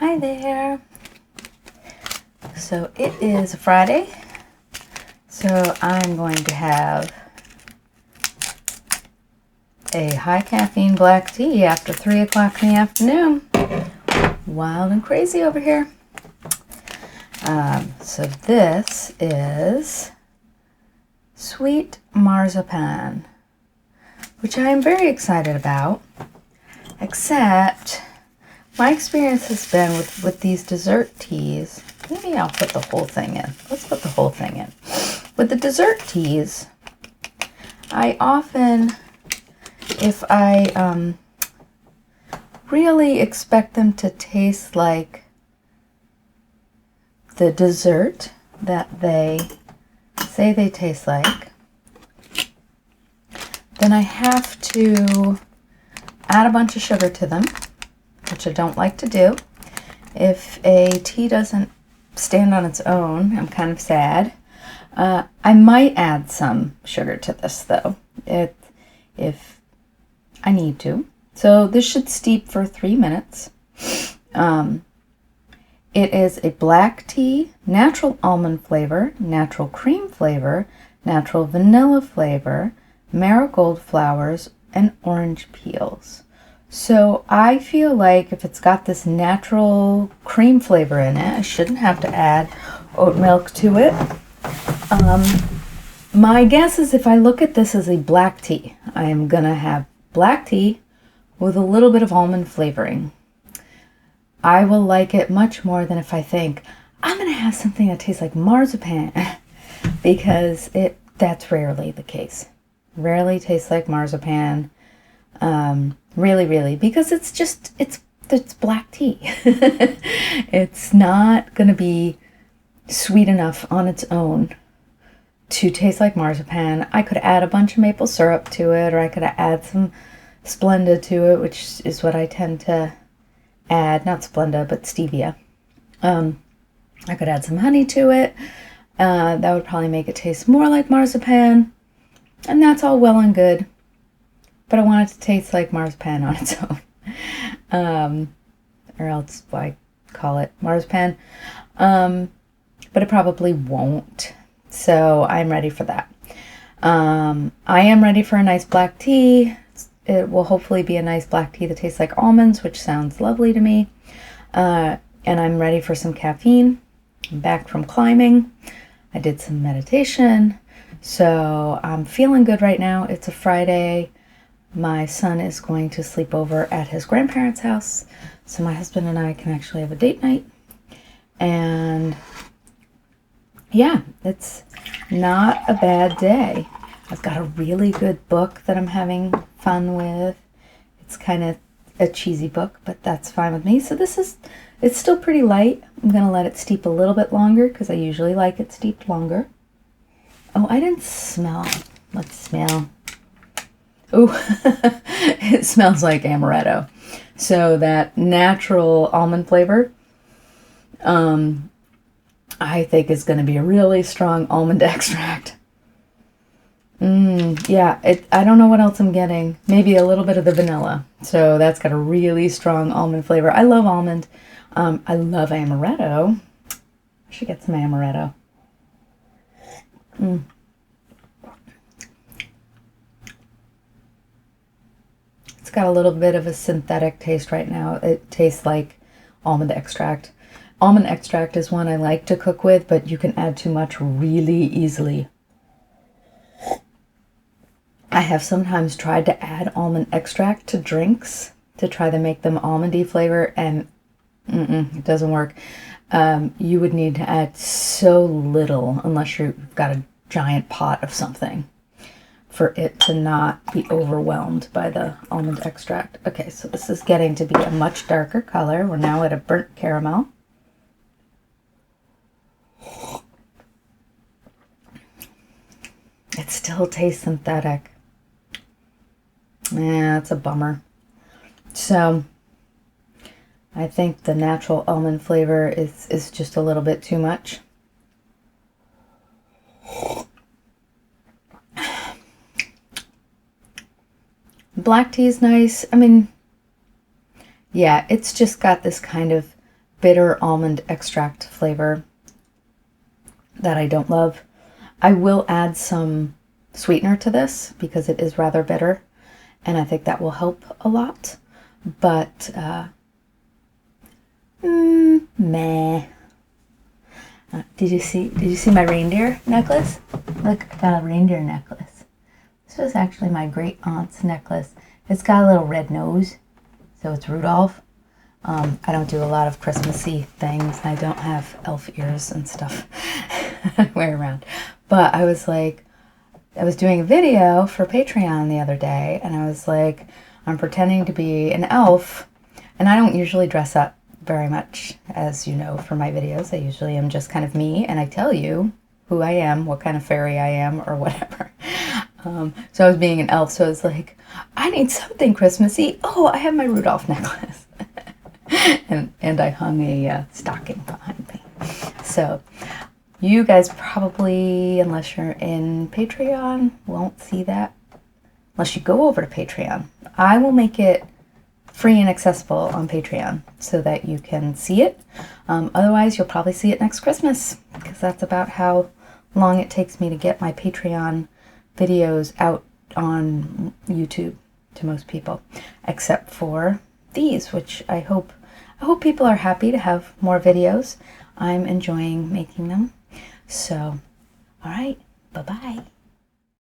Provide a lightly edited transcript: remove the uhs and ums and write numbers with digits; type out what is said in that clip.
Hi there. So it is a Friday, so I'm going to have a high caffeine black tea after 3 o'clock in the afternoon. Wild and crazy over here. So this is sweet marzipan, which I am very excited about, except my experience has been with these dessert teas. Maybe I'll put the whole thing in. Let's put the whole thing in. With the dessert teas, I often, if I really expect them to taste like the dessert that they say they taste like, then I have to add a bunch of sugar to them, which I don't like to do. If a tea doesn't stand on its own, I'm kind of sad. I might add some sugar to this though, if I need to. So this should steep for 3 minutes. It is a black tea, natural almond flavor, natural cream flavor, natural vanilla flavor, marigold flowers, and orange peels. So I feel like if it's got this natural cream flavor in it, I shouldn't have to add oat milk to it. My guess is if I look at this as a black tea, I am going to have black tea with a little bit of almond flavoring. I will like it much more than if I think I'm going to have something that tastes like marzipan, because that's rarely the case. Rarely tastes like marzipan. Really, because it's black tea. It's not going to be sweet enough on its own to taste like marzipan. I could add a bunch of maple syrup to it, or I could add some Splenda to it, which is what I tend to add. Not Splenda, but stevia. I could add some honey to it. That would probably make it taste more like marzipan. And that's all well and good. But I want it to taste like marzipan on its own. Or else why call it marzipan. But it probably won't. So I'm ready for that. I am ready for a nice black tea. It will hopefully be a nice black tea that tastes like almonds, which sounds lovely to me. And I'm ready for some caffeine. I'm back from climbing. I did some meditation. So I'm feeling good right now. It's a Friday. My son is going to sleep over at his grandparents' house. So my husband and I can actually have a date night. And yeah, it's not a bad day. I've got a really good book that I'm having fun with. It's kind of a cheesy book, but that's fine with me. So it's still pretty light. I'm going to let it steep a little bit longer because I usually like it steeped longer. Oh, I didn't smell. Let's smell. Ooh, it smells like amaretto. So that natural almond flavor, I think is going to be a really strong almond extract. Yeah, I don't know what else I'm getting. Maybe a little bit of the vanilla. So that's got a really strong almond flavor. I love almond. I love amaretto. I should get some amaretto. It's got a little bit of a synthetic taste right now. It tastes like almond extract. Almond extract is one I like to cook with, but you can add too much really easily. I have sometimes tried to add almond extract to drinks to try to make them almondy flavor, and it doesn't work. You would need to add so little, unless you've got a giant pot of something, for it to not be overwhelmed by the almond extract. Okay, so this is getting to be a much darker color. We're now at a burnt caramel. It still tastes synthetic. Yeah, that's a bummer. So I think the natural almond flavor is just a little bit too much. Black tea is nice. I mean, yeah, it's just got this kind of bitter almond extract flavor that I don't love. I will add some sweetener to this because it is rather bitter, and I think that will help a lot. But meh. Did you see my reindeer necklace? Look, I got a reindeer necklace. This was actually my great aunt's necklace. It's got a little red nose, so it's Rudolph. I don't do a lot of Christmassy things. I don't have elf ears and stuff I wear around. But I was doing a video for Patreon the other day, and I was like, I'm pretending to be an elf, and I don't usually dress up very much, as you know, for my videos. I usually am just kind of me, and I tell you who I am, what kind of fairy I am, or whatever. So I was being an elf, so I was like, I need something Christmassy. Oh, I have my Rudolph necklace. and I hung a stocking behind me. So you guys probably, unless you're in Patreon, won't see that unless you go over to Patreon. I will make it free and accessible on Patreon so that you can see it. Otherwise, you'll probably see it next Christmas, because that's about how long it takes me to get my Patreon videos out on YouTube to most people, except for these, which I hope people are happy to have more videos. I'm enjoying making them. So, all right, bye-bye.